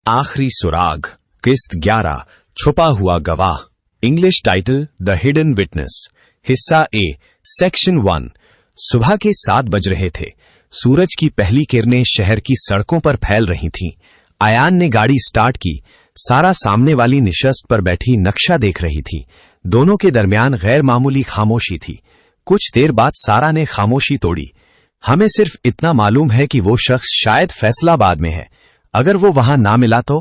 आखिरी सुराग, किस्त 11, छुपा हुआ गवाह। English title the hidden witness, हिस्सा ए, सेक्शन 1। सुबह के 7 बज रहे थे। सूरज की पहली किरणें शहर की सड़कों पर फैल रही थीं। अयान ने गाड़ी स्टार्ट की। सारा सामने वाली निशस्त पर बैठी नक्शा देख रही थी। दोनों के दरमियान गैर मामूली खामोशी थी। कुछ देर बाद सारा ने खामोशी तोड़ी। हमें सिर्फ इतना मालूम है कि वो शख्स शायद फैसलाबाद में है। अगर वो वहां ना मिला तो?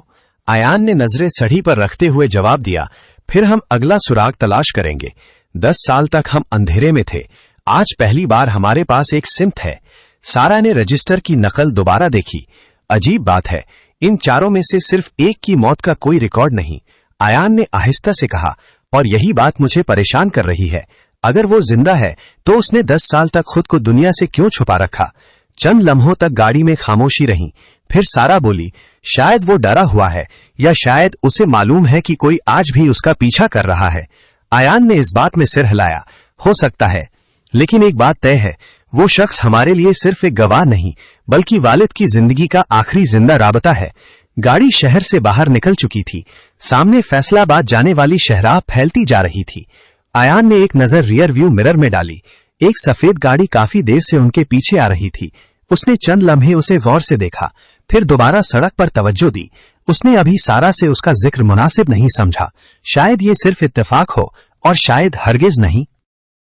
अयान ने नजरें सड़ी पर रखते हुए जवाब दिया, फिर हम अगला सुराग तलाश करेंगे। 10 साल तक हम अंधेरे में थे। आज पहली बार हमारे पास एक सिमत है। सारा ने रजिस्टर की नकल दोबारा देखी। अजीब बात है, इन चारों में से सिर्फ एक की मौत का कोई रिकॉर्ड नहीं। अयान ने आहिस्ता से कहा, और यही बात मुझे परेशान कर रही है। अगर वो जिंदा है तो उसने 10 साल तक खुद को दुनिया से क्यों छुपा रखा? चंद लम्हों तक गाड़ी में खामोशी रही। फिर सारा बोली, शायद वो डरा हुआ है, या शायद उसे मालूम है कि कोई आज भी उसका पीछा कर रहा है। अयान ने इस बात में सिर हिलाया। हो सकता है, लेकिन एक बात तय है, वो शख्स हमारे लिए सिर्फ एक गवाह नहीं, बल्कि वालिद की जिंदगी का आखिरी जिंदा राबता है। गाड़ी शहर से बाहर निकल चुकी थी। सामने फैसलाबाद जाने वाली शहराह फैलती जा रही थी। अयान ने एक नजर रियर व्यू मिरर में डाली। एक सफेद गाड़ी काफी देर से उनके पीछे आ रही थी। उसने चंद लम्हे उसे गौर से देखा, फिर दोबारा सड़क पर तवज्जो दी। उसने अभी सारा से उसका जिक्र मुनासिब नहीं समझा। शायद ये सिर्फ इत्तेफाक हो, और शायद हरगिज नहीं।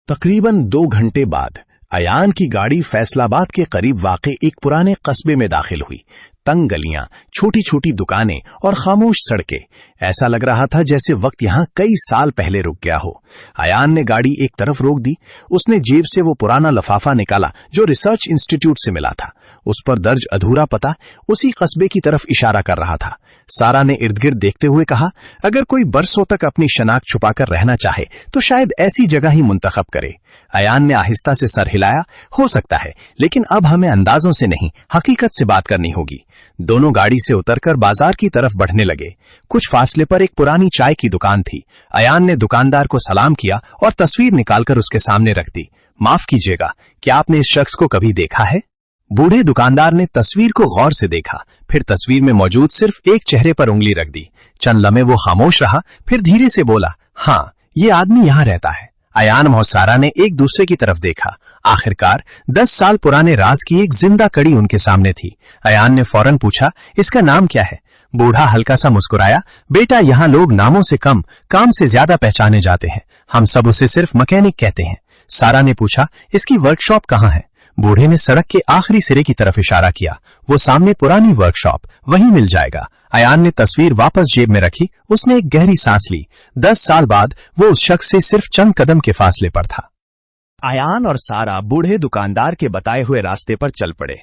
तकरीबन 2 घंटे बाद अयान की गाड़ी फैसलाबाद के करीब वाक़े एक पुराने कस्बे में दाखिल हुई। तंग गलियां, छोटी छोटी दुकानें और खामोश सड़कें। ऐसा लग रहा था जैसे वक्त यहां कई साल पहले रुक गया हो। अयान ने गाड़ी एक तरफ रोक दी। उसने जेब से वो पुराना लफाफा निकाला जो रिसर्च इंस्टीट्यूट से मिला था। उस पर दर्ज अधूरा पता उसी कस्बे की तरफ इशारा कर रहा था। सारा ने इर्द गिर्द देखते हुए कहा, अगर कोई बरसों तक अपनी शनाख्त छुपाकर रहना चाहे तो शायद ऐसी जगह ही मुंतखब करे। अयान ने आहिस्ता से सर हिलाया। हो सकता है, लेकिन अब हमें अंदाजों से नहीं, हकीकत से बात करनी होगी। दोनों गाड़ी से उतरकर बाजार की तरफ बढ़ने लगे। कुछ फासले पर एक पुरानी चाय की दुकान थी। अयान ने दुकानदार को सलाम किया और तस्वीर निकालकर उसके सामने रख दी। माफ कीजिएगा, क्या आपने इस शख्स को कभी देखा है? बूढ़े दुकानदार ने तस्वीर को गौर से देखा, फिर तस्वीर में मौजूद सिर्फ एक चेहरे पर उंगली रख दी। चंद लम्हे वो खामोश रहा, फिर धीरे से बोला, हाँ, ये आदमी यहां रहता है। अयान और सारा ने एक दूसरे की तरफ देखा। आखिरकार 10 साल पुराने राज की एक जिंदा कड़ी उनके सामने थी। अयान ने फौरन पूछा, इसका नाम क्या है? बूढ़ा हल्का सा मुस्कुराया, बेटा, यहाँ लोग नामों से कम, काम से ज्यादा पहचाने जाते हैं। हम सब उसे सिर्फ मैकेनिक कहते हैं। सारा ने पूछा, इसकी वर्कशॉप कहाँ है? बूढ़े ने सड़क के आखिरी सिरे की तरफ इशारा किया। वो सामने पुरानी वर्कशॉप, वहीं मिल जाएगा। अयान ने तस्वीर वापस जेब में रखी। उसने एक गहरी सांस ली। 10 साल बाद वो उस शख्स से सिर्फ चंद कदम के फासले पर था। अयान और सारा बूढ़े दुकानदार के बताए हुए रास्ते पर चल पड़े।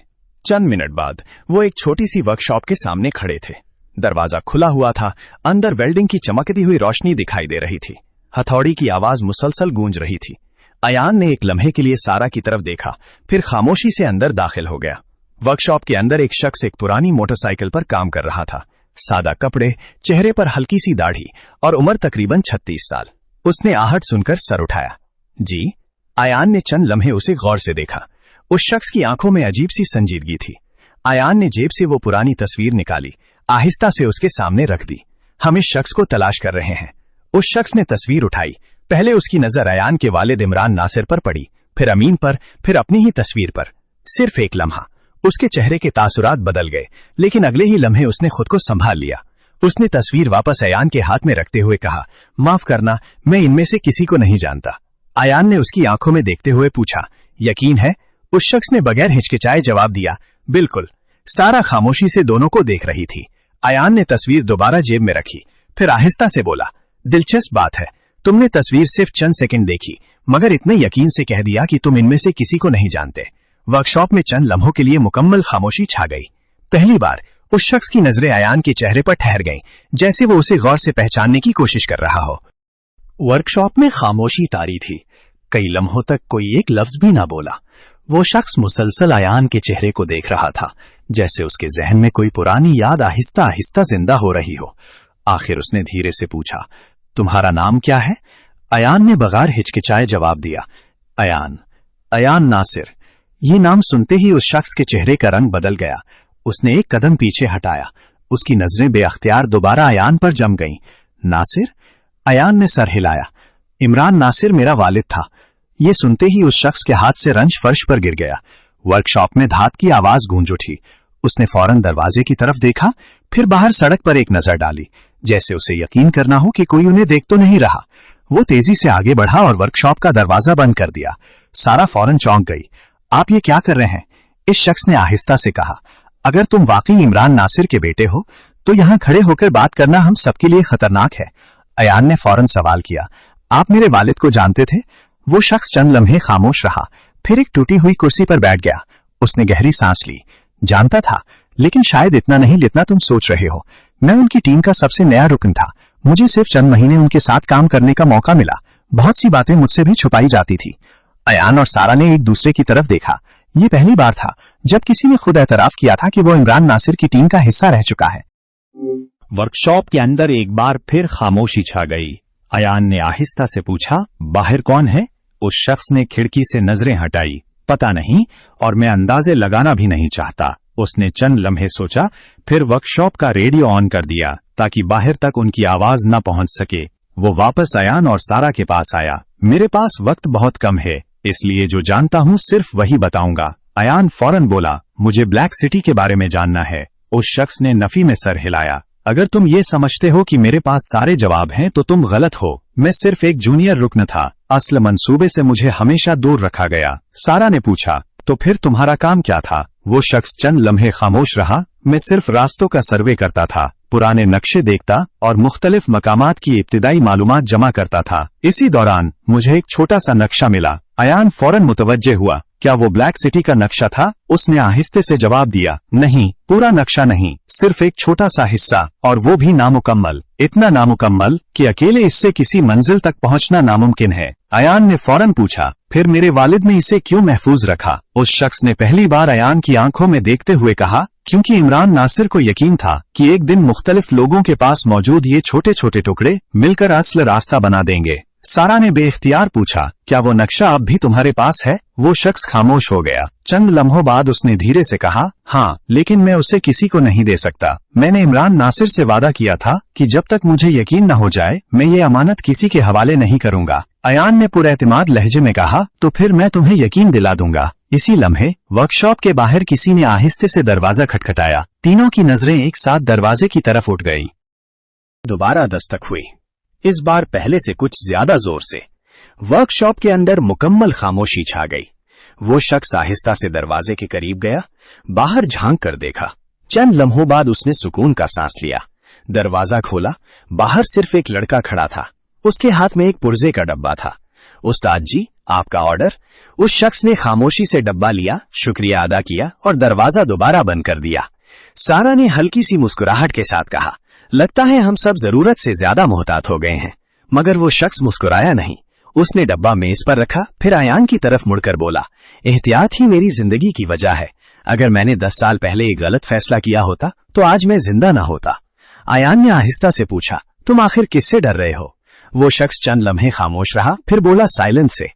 चंद मिनट बाद वो एक छोटी सी वर्कशॉप के सामने खड़े थे। दरवाजा खुला हुआ था। अंदर वेल्डिंग की चमकती हुई रोशनी दिखाई दे रही थी। हथौड़ी की आवाज मुसलसल गूंज रही थी। अयान ने एक लम्हे के लिए सारा की तरफ देखा, फिर खामोशी से अंदर दाखिल हो गया। वर्कशॉप के अंदर एक शख्स एक पुरानी मोटरसाइकिल पर काम कर रहा था। सादा कपड़े, चेहरे पर हल्की सी दाढ़ी और उम्र तकरीबन 36 साल। उसने आहट सुनकर सर उठाया। जी? अयान ने चंद लम्हे उसे गौर से देखा। उस शख्स की आंखों में अजीब सी संजीदगी थी। अयान ने जेब से वो पुरानी तस्वीर निकाली, आहिस्ता से उसके सामने रख दी। हम इस शख्स को तलाश कर रहे हैं। उस शख्स ने तस्वीर उठाई। पहले उसकी नजर अयान के वालिद इमरान नासिर पर पड़ी, फिर अमीन पर, फिर अपनी ही तस्वीर पर। सिर्फ एक लम्हा। उसके चेहरे के तासुरात बदल गए, लेकिन अगले ही लम्हे उसने खुद को संभाल लिया। उसने तस्वीर वापस अयान के हाथ में रखते हुए कहा, माफ करना, मैं इनमें से किसी को नहीं जानता। अयान ने उसकी आंखों में देखते हुए पूछा, यकीन है? उस शख्स ने बगैर हिचकिचाए जवाब दिया, बिल्कुल। सारा खामोशी से दोनों को देख रही थी। अयान ने तस्वीर दोबारा जेब में रखी, फिर आहिस्ता से बोला, दिलचस्प बात है, तुमने तस्वीर सिर्फ चंद सेकंड देखी, मगर इतने यकीन से कह दिया कि तुम इनमें से किसी को नहीं जानते। वर्कशॉप में चंद लम्हों के लिए मुकम्मल खामोशी छा गई। पहली बार उस शख्स की नजरें अयान के चेहरे पर ठहर गईं, जैसे वो उसे गौर से पहचानने की कोशिश कर रहा हो। वर्कशॉप में खामोशी तारी थी। कई लम्हों तक कोई एक लफ्ज भी ना बोला। वो शख्स मुसलसल अयान के चेहरे को देख रहा था, जैसे उसके जहन में कोई पुरानी याद आहिस्ता आहिस्ता जिंदा हो रही हो। आखिर उसने धीरे से पूछा, तुम्हारा नाम क्या है? अयान ने बगैर हिचकिचाए जवाब दिया, अयान नासिर। ये नाम सुनते ही उस शख्स के चेहरे का रंग बदल गया। उसने एक कदम पीछे हटाया। उसकी नजरें बेअख्तियार दोबारा अयान पर जम गईं। नासिर? अयान ने सर हिलाया। इमरान नासिर मेरा वालिद था। ये सुनते ही उस शख्स के हाथ से रंज फर्श पर गिर गया। वर्कशॉप में धात की आवाज गूंज उठी। उसने फौरन दरवाजे की तरफ देखा, फिर बाहर सड़क पर एक नजर डाली, जैसे उसे यकीन करना हो कि कोई उन्हें देख तो नहीं रहा। वो तेजी से आगे बढ़ा और वर्कशॉप का दरवाजा बंद कर दिया। सारा फौरन चौंक गई। आप ये क्या कर रहे हैं? इस शख्स ने आहिस्ता से कहा। अगर तुम वाकई इमरान नासिर के बेटे हो तो यहां खड़े होकर बात करना हम सबके लिए खतरनाक है। अयान ने फौरन सवाल किया। आप मेरे वालिद को जानते थे? वो शख्स चंद लम्हे खामोश रहा, फिर एक टूटी हुई कुर्सी पर बैठ गया। उसने गहरी सांस ली। जानता था, लेकिन शायद इतना नहीं जितना तुम सोच रहे हो। मैं उनकी टीम का सबसे नया रुकन था। मुझे सिर्फ चंद महीने उनके साथ काम करने का मौका मिला। बहुत सी बातें मुझसे भी छुपाई जाती थी। अयान और सारा ने एक दूसरे की तरफ देखा। ये पहली बार था जब किसी ने खुद एतराफ किया था कि वो इमरान नासिर की टीम का हिस्सा रह चुका है। वर्कशॉप के अंदर एक बार फिर खामोशी छा गई। अयान ने आहिस्ता से पूछा, बाहर कौन है? उस शख्स ने खिड़की से नजरें हटाई। पता नहीं, और मैं अंदाजे लगाना भी नहीं चाहता। उसने चंद लम्हे सोचा, फिर वर्कशॉप का रेडियो ऑन कर दिया ताकि बाहर तक उनकी आवाज न पहुंच सके। वो वापस अयान और सारा के पास आया। मेरे पास वक्त बहुत कम है, इसलिए जो जानता हूँ सिर्फ वही बताऊंगा। अयान फौरन बोला, मुझे ब्लैक सिटी के बारे में जानना है। उस शख्स ने नफी में सर हिलाया। अगर तुम ये समझते हो कि मेरे पास सारे जवाब हैं तो तुम गलत हो। मैं सिर्फ एक जूनियर रुकन था। असल मंसूबे से मुझे हमेशा दूर रखा गया। सारा ने पूछा, तो फिर तुम्हारा काम क्या था? वो शख्स चंद लम्हे खामोश रहा। मैं सिर्फ रास्तों का सर्वे करता था, पुराने नक्शे देखता और मुख्तलिफ मकामात की इब्तिदाई मालूमात जमा करता था। इसी दौरान मुझे एक छोटा सा नक्शा मिला। अयान फौरन मुतवज्जे हुआ। क्या वो ब्लैक सिटी का नक्शा था? उसने आहिस्ते से जवाब दिया, नहीं, पूरा नक्शा नहीं, सिर्फ एक छोटा सा हिस्सा, और वो भी नामुकम्मल। इतना नामुकम्मल कि अकेले इससे किसी मंजिल तक पहुंचना नामुमकिन है। अयान ने फौरन पूछा, फिर मेरे वालिद ने इसे क्यों महफूज रखा? उस शख्स ने पहली बार अयान की आंखों में देखते हुए कहा, क्योंकि इमरान नासिर को यकीन था कि एक दिन मुख्तलिफ लोगों के पास मौजूद ये छोटे छोटे टुकड़े मिलकर असल रास्ता बना देंगे। सारा ने बेइख्तियार पूछा, क्या वो नक्शा अब भी तुम्हारे पास है? वो शख्स खामोश हो गया। चंद लम्हों बाद उसने धीरे से कहा, हाँ, लेकिन मैं उसे किसी को नहीं दे सकता। मैंने इमरान नासिर से वादा किया था कि जब तक मुझे यकीन न हो जाए मैं ये अमानत किसी के हवाले नहीं करूंगा। अयान ने पुरएतिमाद लहजे में कहा, तो फिर मैं तुम्हें यकीन दिला दूंगा। इसी लम्हे वर्कशॉप के बाहर किसी ने आहिस्ते से दरवाजा खटखटाया। तीनों की नजरें एक साथ दरवाजे की तरफ उठ गई। दोबारा दस्तक हुई, इस बार पहले से कुछ ज्यादा जोर से। वर्कशॉप के अंदर मुकम्मल खामोशी छा गई। वो शख्स आहिस्ता से दरवाजे के करीब गया, बाहर झांक कर देखा। चंद लम्हों बाद उसने सुकून का सांस लिया। दरवाजा खोला, बाहर सिर्फ एक लड़का खड़ा था। उसके हाथ में एक पुर्जे का डब्बा था। उस्ताद जी, आपका ऑर्डर। उस शख्स ने खामोशी से डब्बा लिया, शुक्रिया अदा किया और दरवाजा दोबारा बंद कर दिया। सारा ने हल्की सी मुस्कुराहट के साथ कहा, लगता है हम सब जरूरत से ज्यादा मोहतात हो गए हैं। मगर वो शख्स मुस्कुराया नहीं। उसने डब्बा मेज पर रखा, फिर अयान की तरफ मुड़कर बोला, एहतियात ही मेरी जिंदगी की वजह है। अगर मैंने 10 साल पहले एक गलत फैसला किया होता तो आज मैं जिंदा न होता। अयान ने आहिस्ता से पूछा, तुम आखिर किससे डर रहे हो? वो शख्स चंद लम्हे खामोश रहा, फिर बोला, साइलेंस से।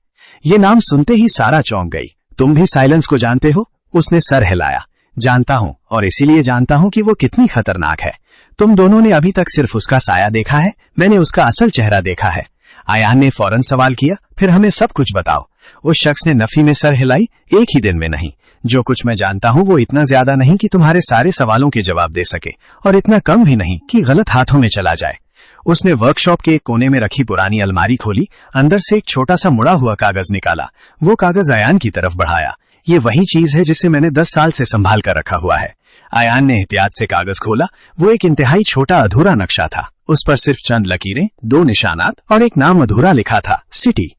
ये नाम सुनते ही सारा चौंक गई। तुम भी साइलेंस को जानते हो? उसने सर हिलाया। जानता हूं, और इसीलिए जानता हूं कि वो कितनी खतरनाक है। तुम दोनों ने अभी तक सिर्फ उसका साया देखा है, मैंने उसका असल चेहरा देखा है। अयान ने फौरन सवाल किया, फिर हमें सब कुछ बताओ। उस शख्स ने नफी में सर हिलाई। एक ही दिन में नहीं। जो कुछ मैं जानता हूं वो इतना ज्यादा नहीं कि तुम्हारे सारे सवालों के जवाब दे सके, और इतना कम भी नहीं कि गलत हाथों में चला जाए। उसने वर्कशॉप के एक कोने में रखी पुरानी अलमारी खोली, अंदर से एक छोटा सा मुड़ा हुआ कागज निकाला। वो कागज अयान की तरफ बढ़ाया। ये वही चीज है जिसे मैंने 10 साल से संभाल कर रखा हुआ है। अयान ने एहतियात से कागज खोला। वो एक इंतहाई छोटा अधूरा नक्शा था। उस पर सिर्फ चंद लकीरें, 2 निशानात और एक नाम अधूरा लिखा था, सिटी।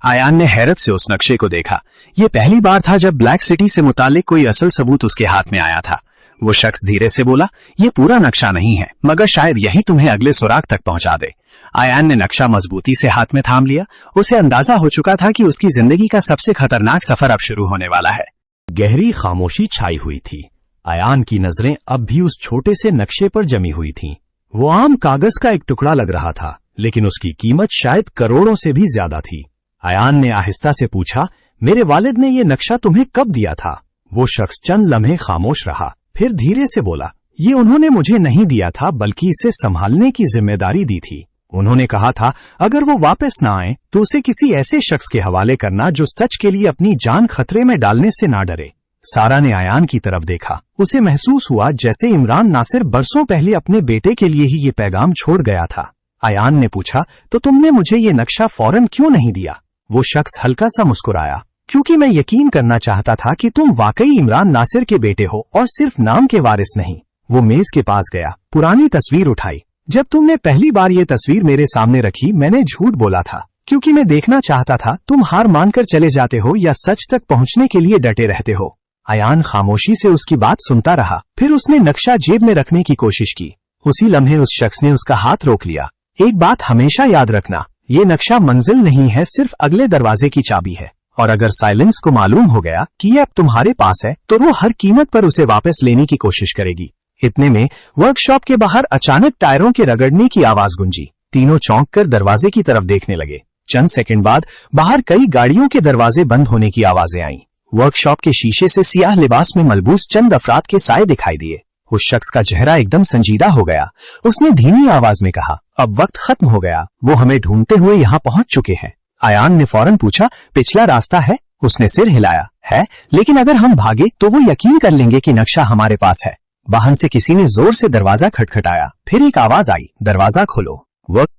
अयान ने हैरत से उस नक्शे को देखा। ये पहली बार था जब ब्लैक सिटी से मुतालिक कोई असल सबूत उसके हाथ में आया था। वो शख्स धीरे से बोला, ये पूरा नक्शा नहीं है, मगर शायद यही तुम्हें अगले सुराग तक पहुंचा दे। अयान ने नक्शा मजबूती से हाथ में थाम लिया। उसे अंदाजा हो चुका था कि उसकी जिंदगी का सबसे खतरनाक सफर अब शुरू होने वाला है। गहरी खामोशी छाई हुई थी। अयान की नजरें अब भी उस छोटे से नक्शे पर जमी हुई थीं। वो आम कागज का एक टुकड़ा लग रहा था, लेकिन उसकी कीमत शायद करोड़ों से भी ज्यादा थी। अयान ने आहिस्ता से पूछा, मेरे वालिद ने ये नक्शा तुम्हें कब दिया था? वो शख्स चंद लम्हे खामोश रहा, फिर धीरे से बोला, ये उन्होंने मुझे नहीं दिया था, बल्कि इसे संभालने की जिम्मेदारी दी थी। उन्होंने कहा था अगर वो वापस ना आए तो उसे किसी ऐसे शख्स के हवाले करना जो सच के लिए अपनी जान खतरे में डालने से ना डरे। सारा ने अयान की तरफ देखा। उसे महसूस हुआ जैसे इमरान नासिर बरसों पहले अपने बेटे के लिए ही ये पैगाम छोड़ गया था। अयान ने पूछा, तो तुमने मुझे ये नक्शा फौरन क्यों नहीं दिया? वो शख्स हल्का सा मुस्कुराया, क्योंकि मैं यकीन करना चाहता था कि तुम वाकई इमरान नासिर के बेटे हो और सिर्फ नाम के वारिस नहीं। वो मेज के पास गया, पुरानी तस्वीर उठाई। जब तुमने पहली बार ये तस्वीर मेरे सामने रखी, मैंने झूठ बोला था, क्योंकि मैं देखना चाहता था तुम हार मानकर चले जाते हो या सच तक पहुंचने के लिए डटे रहते हो। अयान खामोशी से उसकी बात सुनता रहा। फिर उसने नक्शा जेब में रखने की कोशिश की। उसी लम्हे उस शख्स ने उसका हाथ रोक लिया। एक बात हमेशा याद रखना, ये नक्शा मंजिल नहीं है, सिर्फ अगले दरवाजे की चाबी है। और अगर साइलेंस को मालूम हो गया कि ये अब तुम्हारे पास है तो वो हर कीमत पर उसे वापस लेने की कोशिश करेगी। इतने में वर्कशॉप के बाहर अचानक टायरों के रगड़ने की आवाज गूंजी। तीनों चौंक कर दरवाजे की तरफ देखने लगे। चंद सेकंड बाद बाहर कई गाड़ियों के दरवाजे बंद होने की आवाजें आईं। वर्कशॉप के शीशे से सियाह लिबास में मलबूस चंद अफराद के साए दिखाई दिए। उस शख्स का चेहरा एकदम संजीदा हो गया। उसने धीमी आवाज में कहा, अब वक्त खत्म हो गया, वो हमें ढूंढते हुए यहाँ पहुंच चुके हैं। अयान ने फौरन पूछा, पिछला रास्ता है? उसने सिर हिलाया, है, लेकिन अगर हम भागे तो वो यकीन कर लेंगे कि नक्शा हमारे पास है। बाहर से किसी ने जोर से दरवाजा खटखटाया। फिर एक आवाज आई, दरवाजा खोलो। वक्त